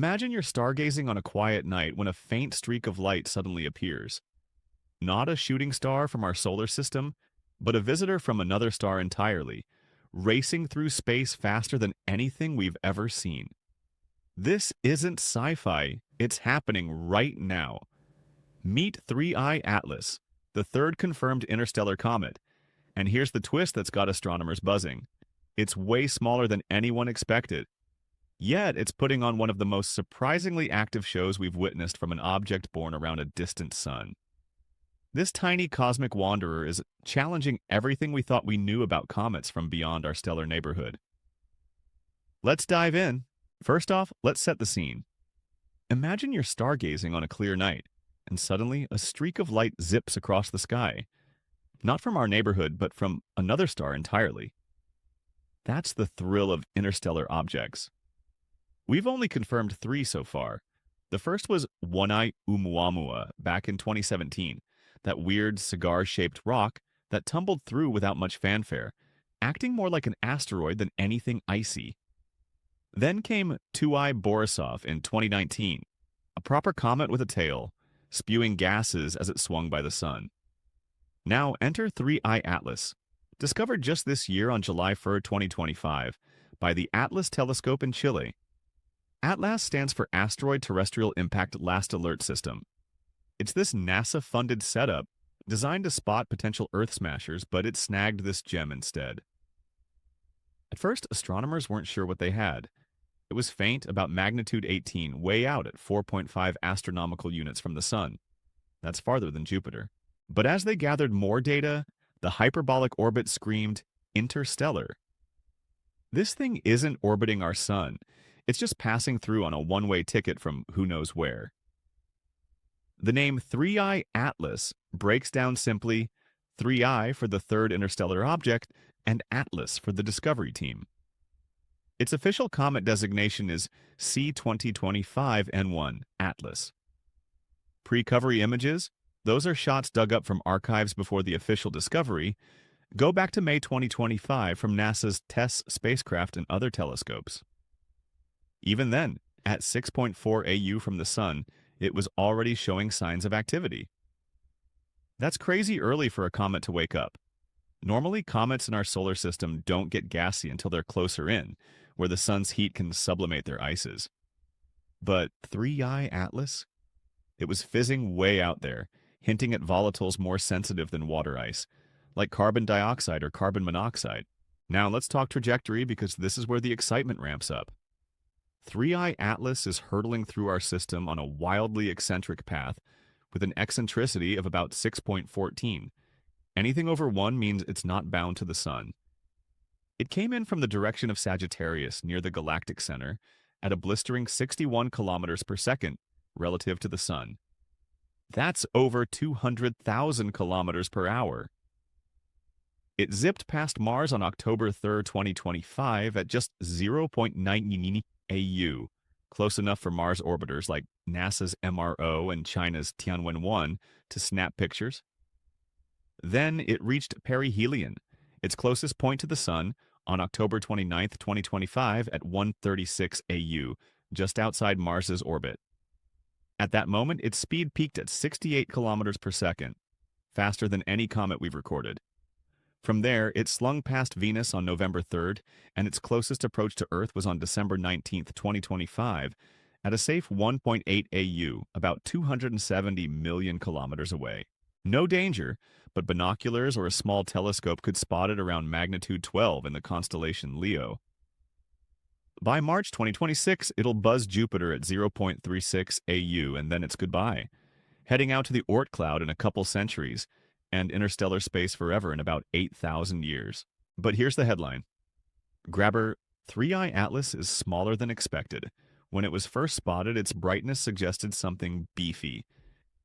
Imagine you're stargazing on a quiet night when a faint streak of light suddenly appears. Not a shooting star from our solar system, but a visitor from another star entirely, racing through space faster than anything we've ever seen. This isn't sci-fi, it's happening right now. Meet 3I Atlas, the third confirmed interstellar comet. And here's the twist that's got astronomers buzzing. It's way smaller than anyone expected. Yet, it's putting on one of the most surprisingly active shows we've witnessed from an object born around a distant sun. This tiny cosmic wanderer is challenging everything we thought we knew about comets from beyond our stellar neighborhood. Let's dive in. First off, let's set the scene. Imagine you're stargazing on a clear night, and suddenly a streak of light zips across the sky. Not from our neighborhood, but from another star entirely. That's the thrill of interstellar objects. We've only confirmed 3 so far. The first was 1I Oumuamua back in 2017, that weird cigar-shaped rock that tumbled through without much fanfare, acting more like an asteroid than anything icy. Then came 2I Borisov in 2019, a proper comet with a tail, spewing gases as it swung by the sun. Now enter 3I Atlas, discovered just this year on July 1, 2025, by the Atlas telescope in Chile. ATLAS stands for Asteroid Terrestrial Impact Last Alert System. It's this NASA-funded setup designed to spot potential Earth smashers, but it snagged this gem instead. At first, astronomers weren't sure what they had. It was faint, about magnitude 18, way out at 4.5 astronomical units from the Sun. That's farther than Jupiter. But as they gathered more data, the hyperbolic orbit screamed, "Interstellar." This thing isn't orbiting our Sun. It's just passing through on a one-way ticket from who knows where. The name 3I Atlas breaks down simply 3I for the third interstellar object and Atlas for the discovery team. Its official comet designation is C2025N1 Atlas. Pre-covery images, those are shots dug up from archives before the official discovery, go back to May 2025 from NASA's TESS spacecraft and other telescopes. Even then, at 6.4 AU from the Sun, it was already showing signs of activity. That's crazy early for a comet to wake up. Normally, comets in our solar system don't get gassy until they're closer in, where the Sun's heat can sublimate their ices. But 3I Atlas? It was fizzing way out there, hinting at volatiles more sensitive than water ice, like carbon dioxide or carbon monoxide. Now let's talk trajectory because this is where the excitement ramps up. 3I Atlas is hurtling through our system on a wildly eccentric path with an eccentricity of about 6.14. Anything over 1 means it's not bound to the Sun. It came in from the direction of Sagittarius near the galactic center at a blistering 61 kilometers per second relative to the Sun. That's over 200,000 kilometers per hour. It zipped past Mars on October 3, 2025 at just 0.9 AU, close enough for Mars orbiters like NASA's MRO and China's Tianwen-1 to snap pictures. Then it reached perihelion, its closest point to the Sun, on October 29, 2025 at 136 AU, just outside Mars's orbit. At that moment, its speed peaked at 68 kilometers per second, faster than any comet we've recorded. From there, it slung past Venus on November 3rd, and its closest approach to Earth was on December 19, 2025, at a safe 1.8 AU, about 270 million kilometers away. No danger, but binoculars or a small telescope could spot it around magnitude 12 in the constellation Leo. By March 2026, it'll buzz Jupiter at 0.36 AU, and then it's goodbye, heading out to the Oort cloud in a couple centuries, and interstellar space forever in about 8,000 years. But here's the headline. Grabber, 3I Atlas is smaller than expected. When it was first spotted, its brightness suggested something beefy.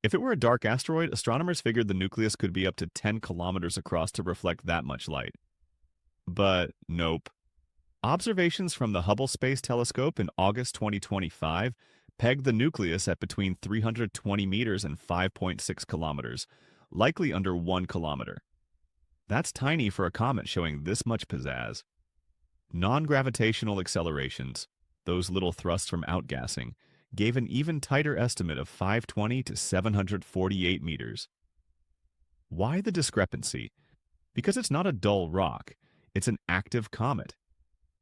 If it were a dark asteroid, astronomers figured the nucleus could be up to 10 kilometers across to reflect that much light. But nope. Observations from the Hubble Space Telescope in August 2025 pegged the nucleus at between 320 meters and 5.6 kilometers, likely under 1 kilometer. That's tiny for a comet showing this much pizzazz. Non-gravitational accelerations, those little thrusts from outgassing, gave an even tighter estimate of 520 to 748 meters. Why the discrepancy? Because it's not a dull rock, it's an active comet.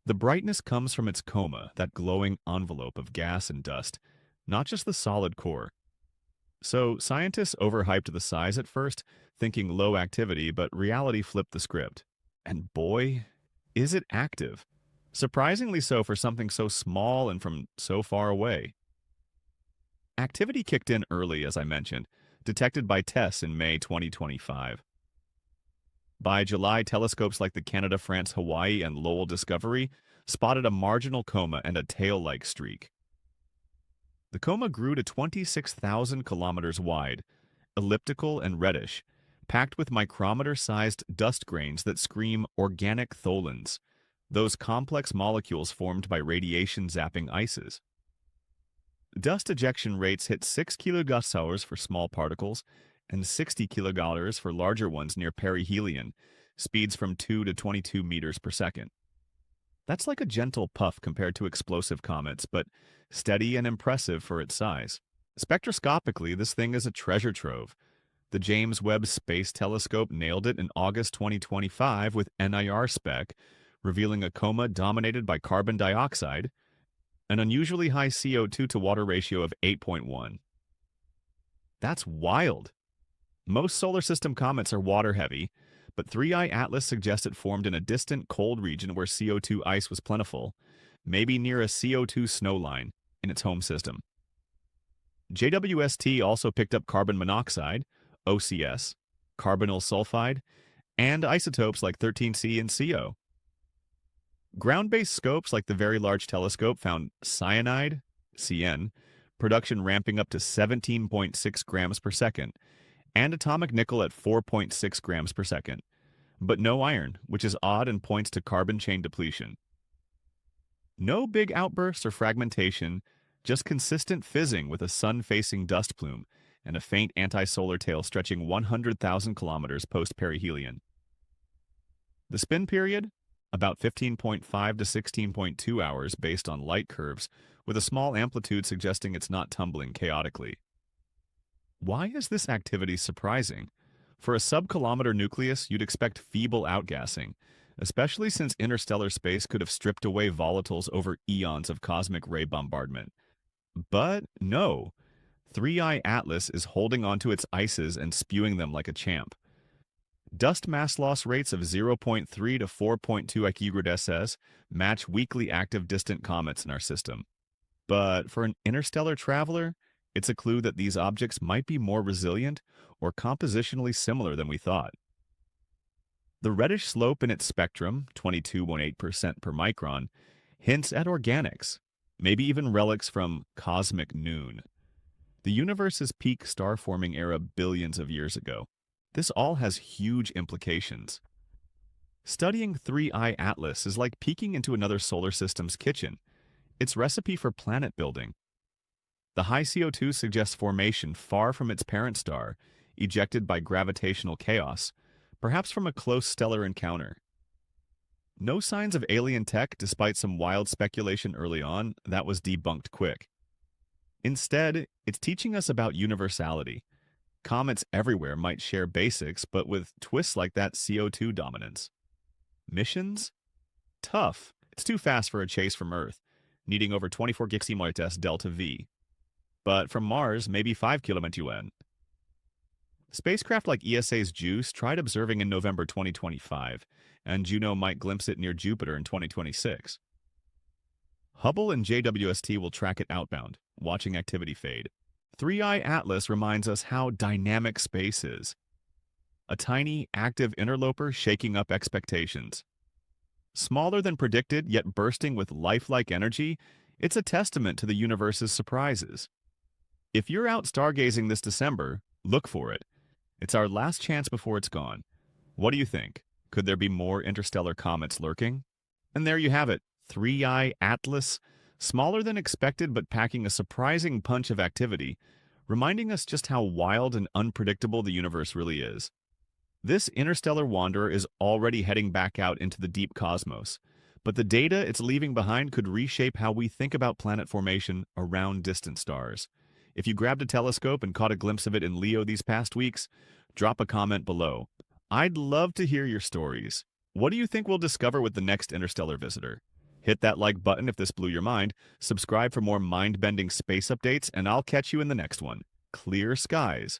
The brightness comes from its coma, that glowing envelope of gas and dust, not just the solid core. So scientists overhyped the size at first, thinking low activity, but reality flipped the script. And boy, is it active. Surprisingly so for something so small and from so far away. Activity kicked in early, as I mentioned, detected by TESS in May 2025. By July, telescopes like the Canada-France-Hawaii and Lowell Discovery spotted a marginal coma and a tail-like streak. The coma grew to 26,000 kilometers wide, elliptical and reddish, packed with micrometer-sized dust grains that scream organic tholins, those complex molecules formed by radiation zapping ices. Dust ejection rates hit 6 kilogauss for small particles and 60 kilogauss for larger ones near perihelion, speeds from 2 to 22 meters per second. That's like a gentle puff compared to explosive comets, but steady and impressive for its size. Spectroscopically, this thing is a treasure trove. The James Webb Space Telescope nailed it in August 2025 with NIR spec, revealing a coma dominated by carbon dioxide, an unusually high CO2 to water ratio of 8.1. That's wild. Most solar system comets are water-heavy, but 3I Atlas suggests it formed in a distant cold region where CO2 ice was plentiful, maybe near a CO2 snowline in its home system. JWST also picked up carbon monoxide, OCS, carbonyl sulfide, and isotopes like 13C and CO. Ground-based scopes like the Very Large Telescope found cyanide, CN, production ramping up to 17.6 grams per second, and atomic nickel at 4.6 grams per second, but no iron, which is odd and points to carbon chain depletion. No big outbursts or fragmentation, just consistent fizzing with a sun-facing dust plume and a faint anti-solar tail stretching 100,000 kilometers post-perihelion. The spin period? About 15.5 to 16.2 hours based on light curves, with a small amplitude suggesting it's not tumbling chaotically. Why is this activity surprising? For a sub-kilometer nucleus, you'd expect feeble outgassing, especially since interstellar space could have stripped away volatiles over eons of cosmic ray bombardment. But no, 3I Atlas is holding onto its ices and spewing them like a champ. Dust mass loss rates of 0.3 to 4.2 IQ/s match weakly active distant comets in our system. But for an interstellar traveler, it's a clue that these objects might be more resilient or compositionally similar than we thought. The reddish slope in its spectrum, 22.8% per micron, hints at organics, maybe even relics from cosmic noon, the universe's peak star-forming era billions of years ago. This all has huge implications. Studying 3I Atlas is like peeking into another solar system's kitchen. It's recipe for planet building. The high CO2 suggests formation far from its parent star, ejected by gravitational chaos, perhaps from a close stellar encounter. No signs of alien tech despite some wild speculation early on that was debunked quick. Instead, it's teaching us about universality. Comets everywhere might share basics, but with twists like that CO2 dominance. Missions? Tough. It's too fast for a chase from Earth, needing over 24 gigahertz delta V. But from Mars, maybe 5 km/UN. Spacecraft like ESA's JUICE tried observing in November 2025, and Juno might glimpse it near Jupiter in 2026. Hubble and JWST will track it outbound, watching activity fade. 3I Atlas reminds us how dynamic space is. A tiny, active interloper shaking up expectations. Smaller than predicted, yet bursting with lifelike energy, it's a testament to the universe's surprises. If you're out stargazing this December, look for it. It's our last chance before it's gone. What do you think? Could there be more interstellar comets lurking? And there you have it, 3I Atlas, smaller than expected but packing a surprising punch of activity, reminding us just how wild and unpredictable the universe really is. This interstellar wanderer is already heading back out into the deep cosmos, but the data it's leaving behind could reshape how we think about planet formation around distant stars. If you grabbed a telescope and caught a glimpse of it in Leo these past weeks, drop a comment below. I'd love to hear your stories. What do you think we'll discover with the next interstellar visitor? Hit that like button if this blew your mind, subscribe for more mind-bending space updates, and I'll catch you in the next one. Clear skies.